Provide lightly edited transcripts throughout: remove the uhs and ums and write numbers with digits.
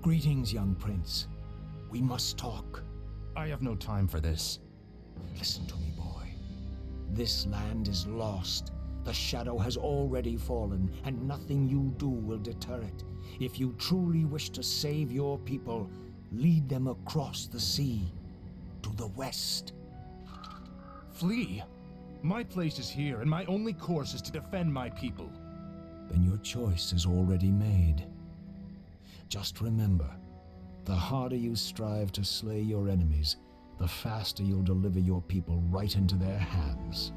Greetings, young prince. We must talk. I have no time for this. Listen to me, boy. This land is lost. The shadow has already fallen, and nothing you do will deter it. If you truly wish to save your people, lead them across the sea, to the west. Flee? My place is here, and my only course is to defend my people. Then your choice is already made. Just remember, the harder you strive to slay your enemies, the faster you'll deliver your people right into their hands.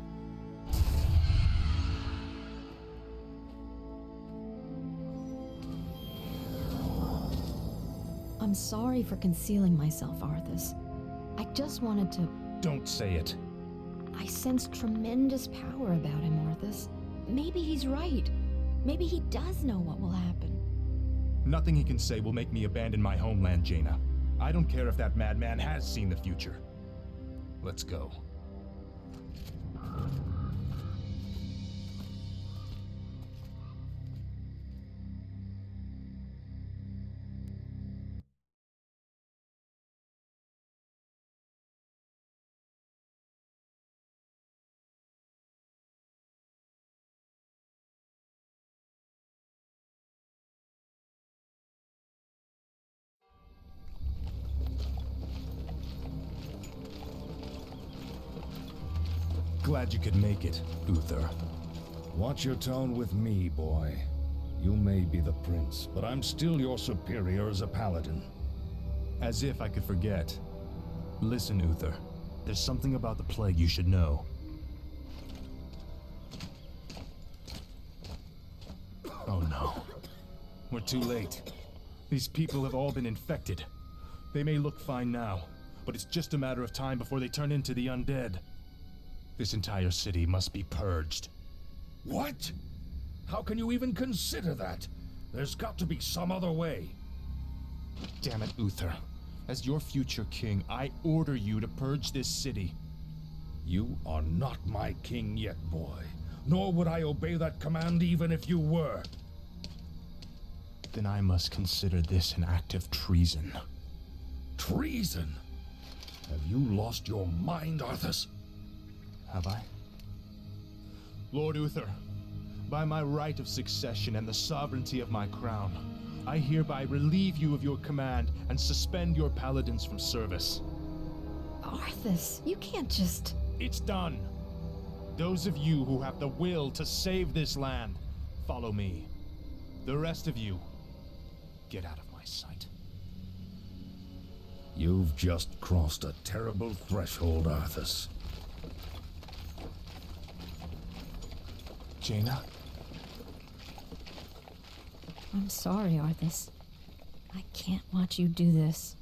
I'm sorry for concealing myself, Arthas. I just wanted to... Don't say it. I sense tremendous power about him, Arthas. Maybe he's right. Maybe he does know what will happen. Nothing he can say will make me abandon my homeland, Jaina. I don't care if that madman has seen the future. Let's go. Glad you could make it, Uther. Watch your tone with me, boy. You may be the prince, but I'm still your superior as a paladin. As if I could forget. Listen, Uther. There's something about the plague you should know. Oh no. We're too late. These people have all been infected. They may look fine now, but it's just a matter of time before they turn into the undead. This entire city must be purged. What? How can you even consider that? There's got to be some other way. Damn it, Uther. As your future king, I order you to purge this city. You are not my king yet, boy. Nor would I obey that command even if you were. Then I must consider this an act of treason. Treason? Have you lost your mind, Arthas? Have I? Lord Uther, by my right of succession and the sovereignty of my crown, I hereby relieve you of your command and suspend your paladins from service. Arthas, you can't just... It's done. Those of you who have the will to save this land, follow me. The rest of you, get out of my sight. You've just crossed a terrible threshold, Arthas. Jaina? I'm sorry, Arthas. I can't watch you do this.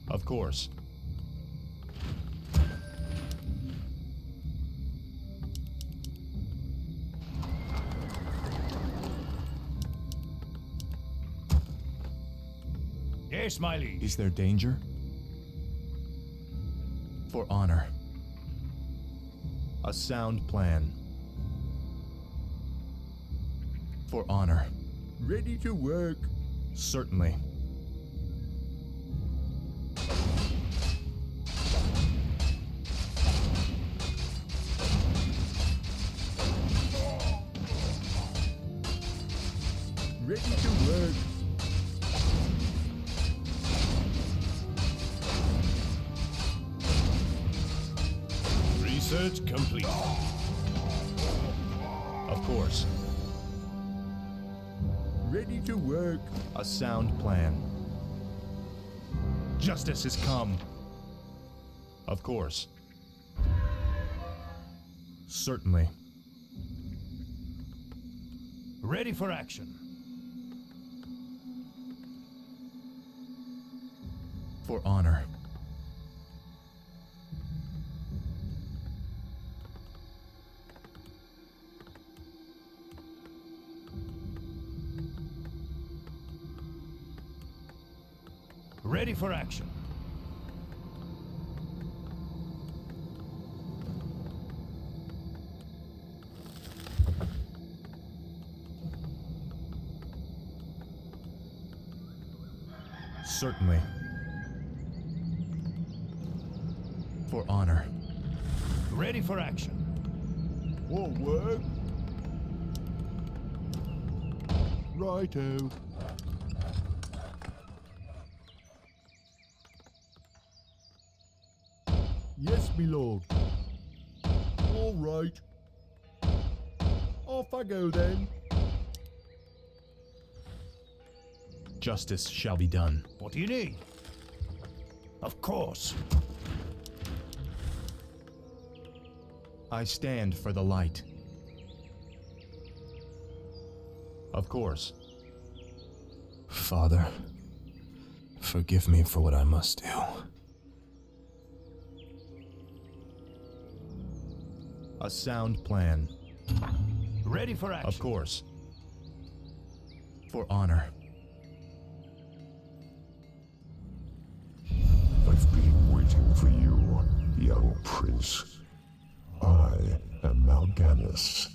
Of course. Yes, my liege. Is there danger? For honor. A sound plan. For honor. Ready to work. Certainly. Ready to work. Research complete. Of course. Ready to work. A sound plan. Justice has come. Of course. Certainly. Ready for action. For honor. Ready for action. Certainly. For honor. Ready for action. More work? Righto. Yes, me lord. All right. Off I go then. Justice shall be done. What do you need? Of course. I stand for the light. Of course. Father, forgive me for what I must do. A sound plan. Ready for action. Of course. For honor. I've been waiting for you, young prince. I am Mal'Ganis.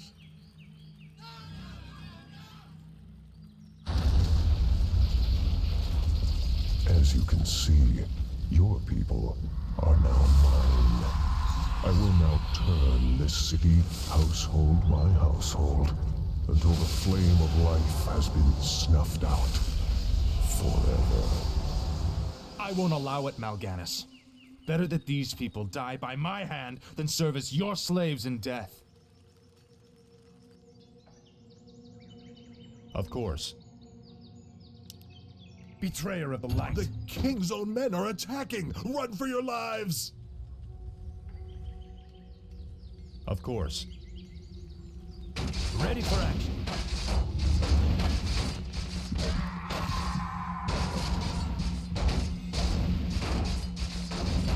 As you can see, your people are now mine. I will now turn this city household by household until the flame of life has been snuffed out forever. I won't allow it, Mal'Ganis. Better that these people die by my hand than serve as your slaves in death. Of course. Betrayer of the light. The king's own men are attacking! Run for your lives! Of course. Ready for action.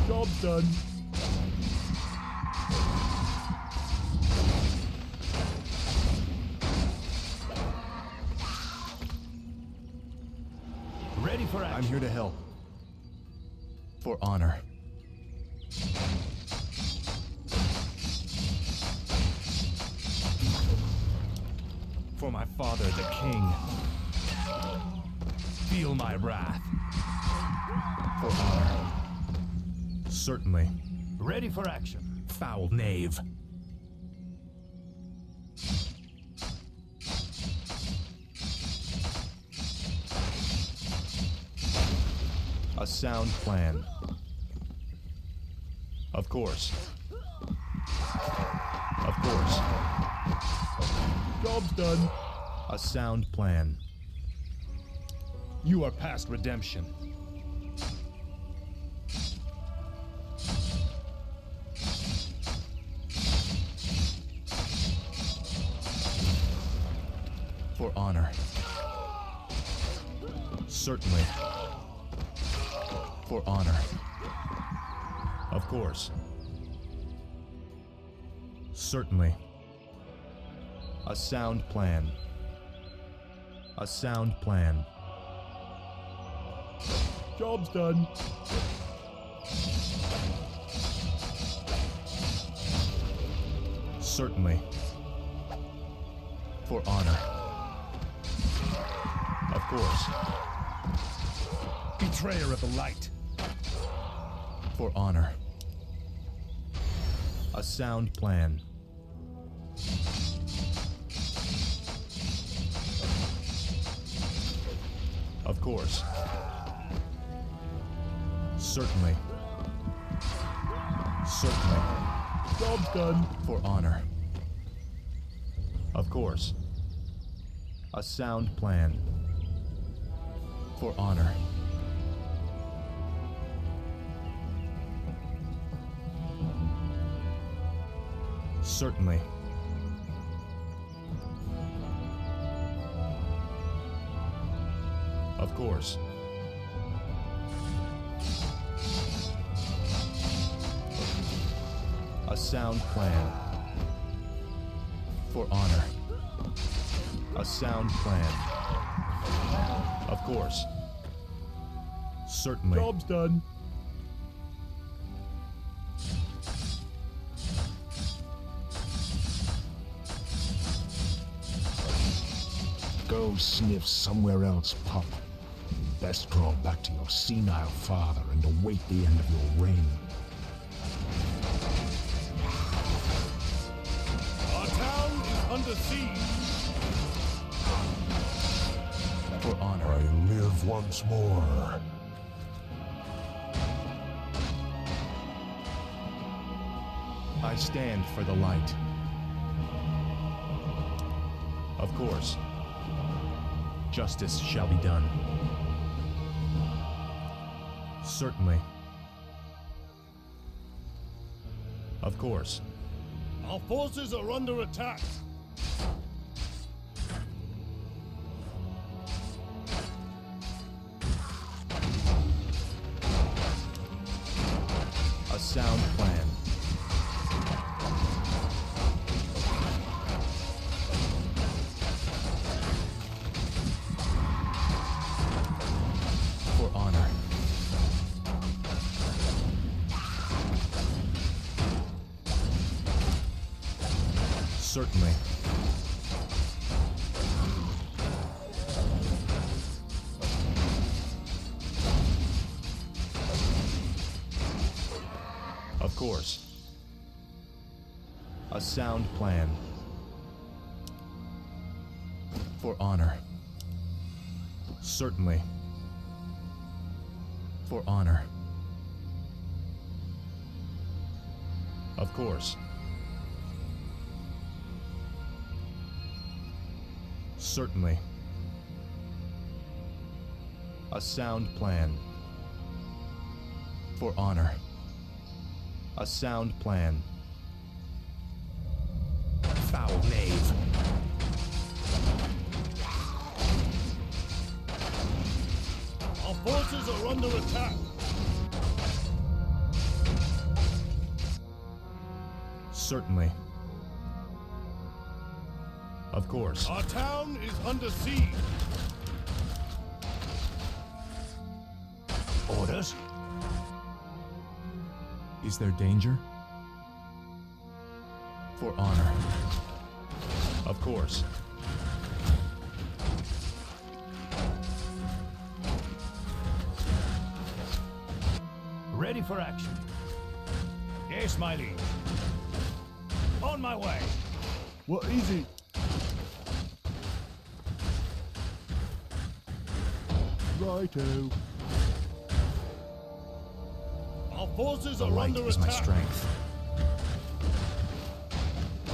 Job's done. Ready for action. I'm here to help. For honor. For my father, the king. Feel my wrath. For honor. Certainly. Ready for action. Foul knave. A sound plan. Of course. Of course. Job's done. A sound plan. You are past redemption. For honor. Certainly. For honor. Of course. Certainly. A sound plan. A sound plan. Job's done. Certainly. For honor. Of course. Betrayer of the light. For honor. A sound plan. Of course. Certainly. Certainly. Job's done. For honor. Of course. A sound plan. For honor. Certainly. Of course. A sound plan. For honor. A sound plan. Of course. Certainly. Job's done. Go sniff somewhere else, pup. Best crawl back to your senile father and await the end of your reign. Our town is under siege. For honor. I live once more. I stand for the light. Of course. Justice shall be done. Certainly. Of course. Our forces are under attack. A sound plan. For honor. Certainly. Of course. A sound plan. For honor. Certainly. For honor. Of course. Certainly. A sound plan. For honor. A sound plan. Foul knave. Our forces are under attack. Certainly. Of course. Our town is under siege. Orders? Is there danger? For honor. Of course. Ready for action. Yes, my liege. On my way. What is it? Righto. Our forces The are light under is attack. my strength.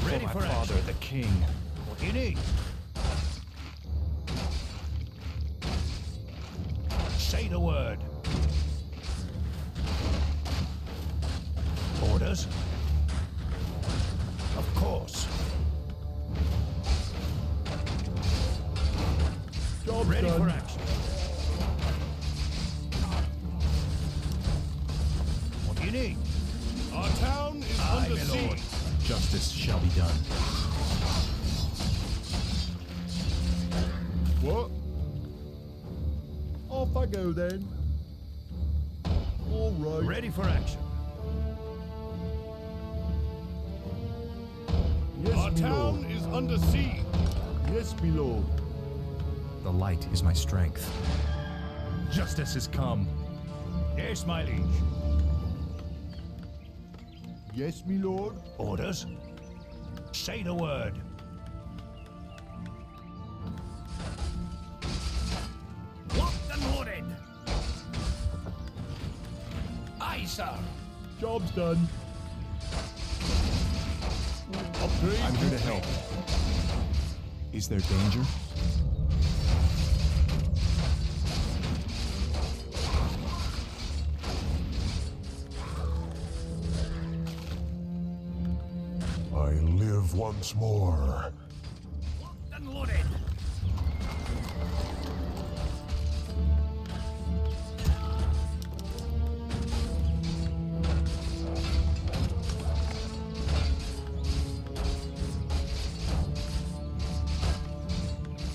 Ready For for my father, action. the king. What do you need? Say the word. Orders? Of course. Job ready done. for action. What do you need? Our town is under my lord. siege. Justice shall be done. What? Off I go then. All right. Ready for action. Yes, our town is under siege. Yes, my lord. The light is my strength. Justice has come. Yes, my liege. Yes, my lord. Orders? Say the word. Locked and loaded. Aye, sir. Job's done. Upgrade. I'm here to help. Is there danger? I live once more. Locked and loaded.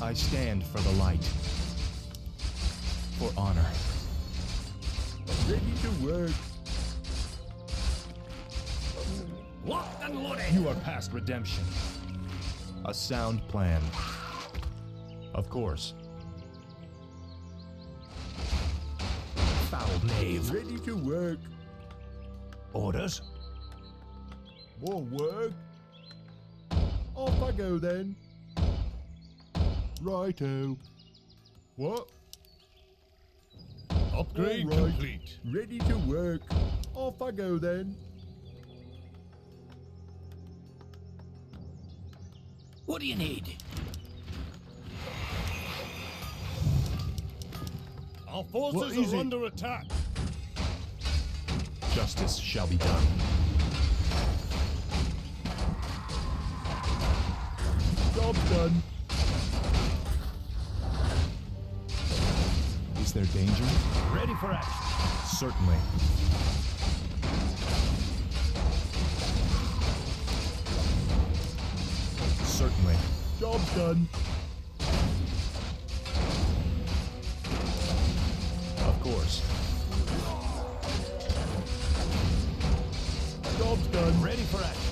I stand for the light. For honor. Ready to work. Locked and loaded. You are past redemption. A sound plan. Of course. Foul knave. Ready to work. Orders? More work. Off I go then. Righto. What? Upgrade All right. complete. Ready to work. Off I go then. What do you need? Our What forces is are it? under attack. Justice shall be done. Job's done. Is there danger? Ready for action. Certainly. Certainly. Job's done. Of course. Job's done. Ready for action.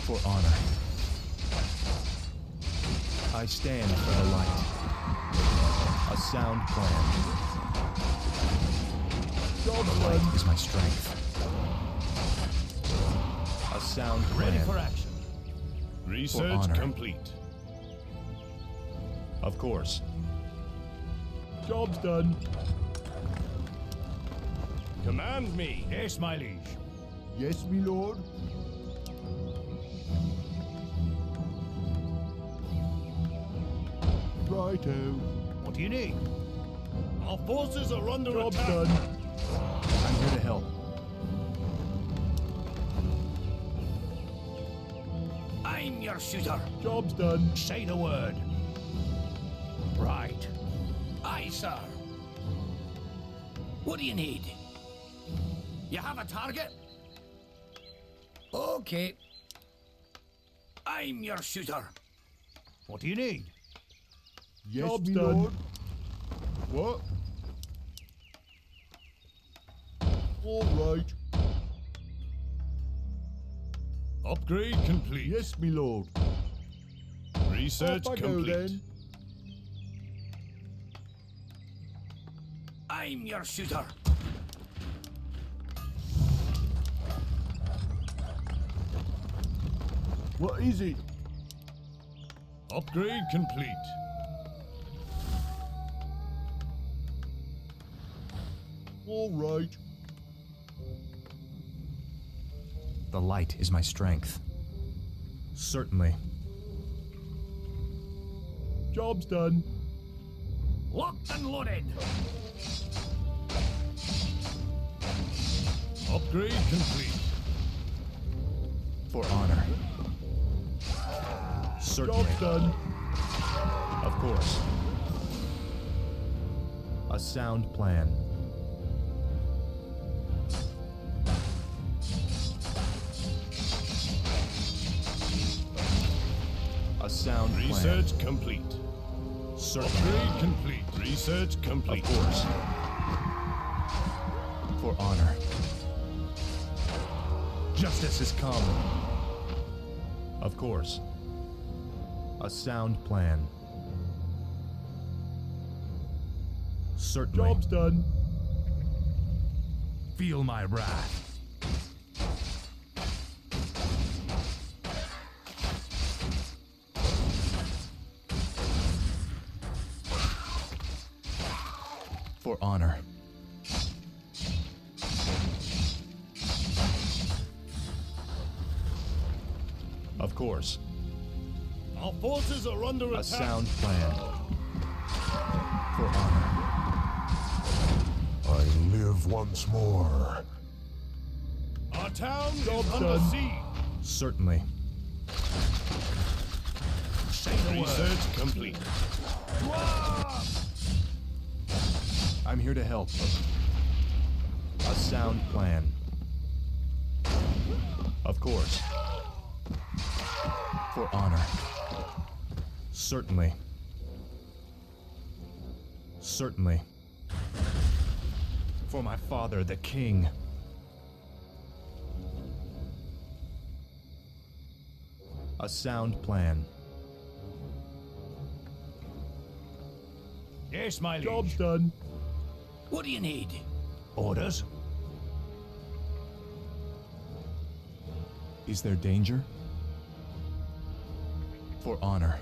For honor. I stand for the light. A sound plan. Job's The done. light is my strength. A sound plan. Ready for action. Research Research honor. complete. Of course. Job's done. Command me. Yes, my liege. Yes, me lord. Righto. What do you need? Our forces are under Job's attack. done. I'm here to help. I'm your shooter. Job's done. Say the word. Right. Aye, sir. What do you need? You have a target? Okay. I'm your shooter. What do you need? Yes, Job's me done. lord. What? All right. Upgrade complete. Yes, me lord. Research Off I go complete. then. I'm your shooter. What is it? Upgrade complete. All right. The light is my strength. Certainly. Job's done. Locked and loaded. Upgrade complete. For honor. Certainly. Job's done. Of course. A sound plan. A sound plan. Research complete. Certainly. Upgrade complete. Research complete. Of course. For honor. Justice is come. Of course. A sound plan. Certainly. Job's done. Feel my wrath. For honor. Of course. Our forces are under A attack. sound plan. For honor. I live once more. Our town Job is under done. siege. Certainly. Say the Research complete. I'm here to help. A sound plan. Of course. For honor. Certainly. Certainly. For my father, the king. A sound plan. Yes, my liege. Job's done. What do you need? Orders? Is there danger? For honor.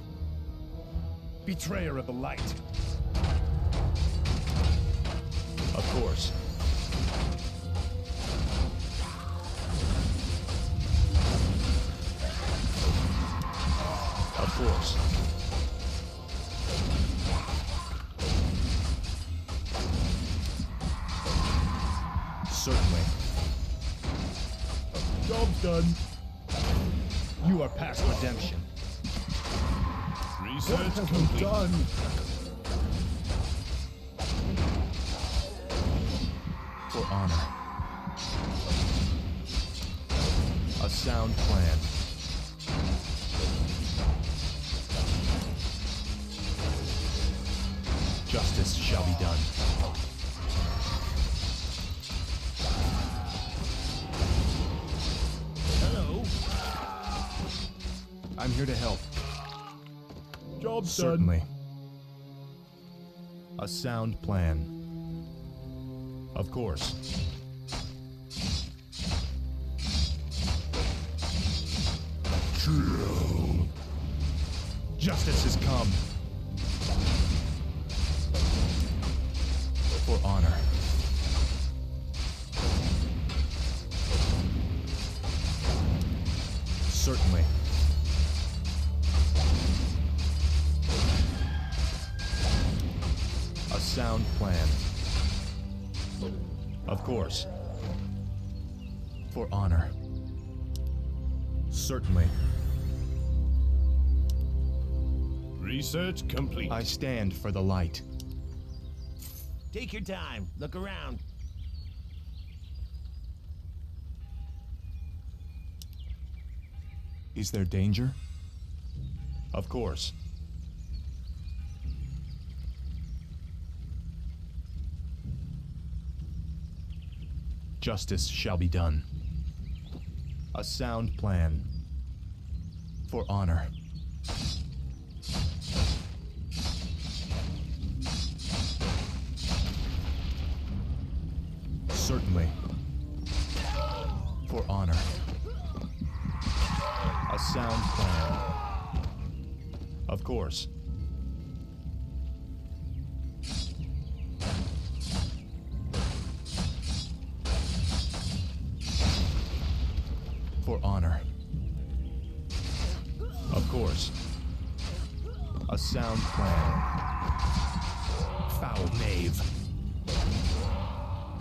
Betrayer of the light. Of course. Of course. Certainly. Job's done. You are past redemption. What Research have complete. we done? For honor. A sound plan. Justice shall be done. Hello. I'm here to help. Job's Certainly. A sound plan. Of course. Chill. Justice has come. For honor. Certainly. A sound plan. Of course. For honor. Certainly. Research complete. I stand for the light. Take your time. Look around. Is there danger? Of course. Justice shall be done. A sound plan. For honor. Certainly. For honor. A sound plan. Of course. For honor. Of course. A sound plan. Foul knave.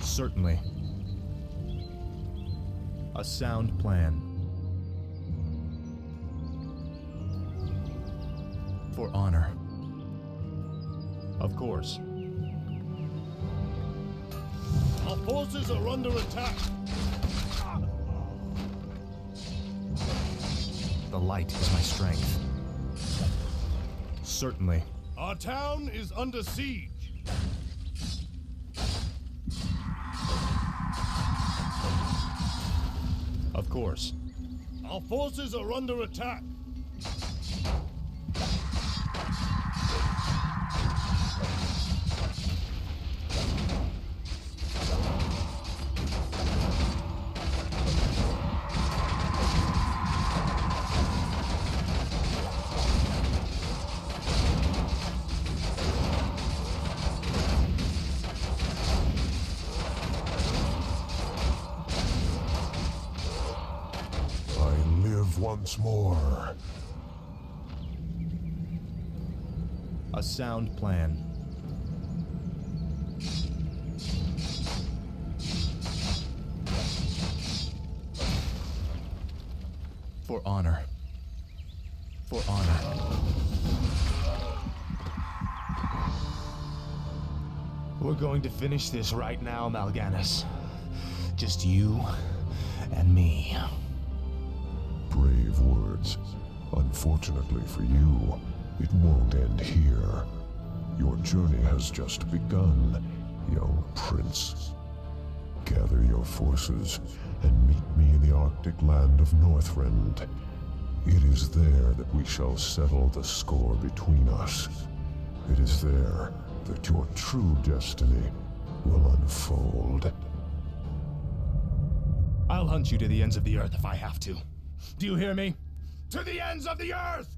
Certainly. A sound plan. For honor. Of course. Our forces are under attack. The light is my strength. Certainly. Our town is under siege. Of course. Our forces are under attack. Once more. A sound plan. For honor. For honor. We're going to finish this right now, Mal'Ganis. Just you and me. Brave words. Unfortunately for you, it won't end here. Your journey has just begun, young prince. Gather your forces and meet me in the Arctic land of Northrend. It is there that we shall settle the score between us. It is there that your true destiny will unfold. I'll hunt you to the ends of the earth if I have to. Do you hear me? To the ends of the earth!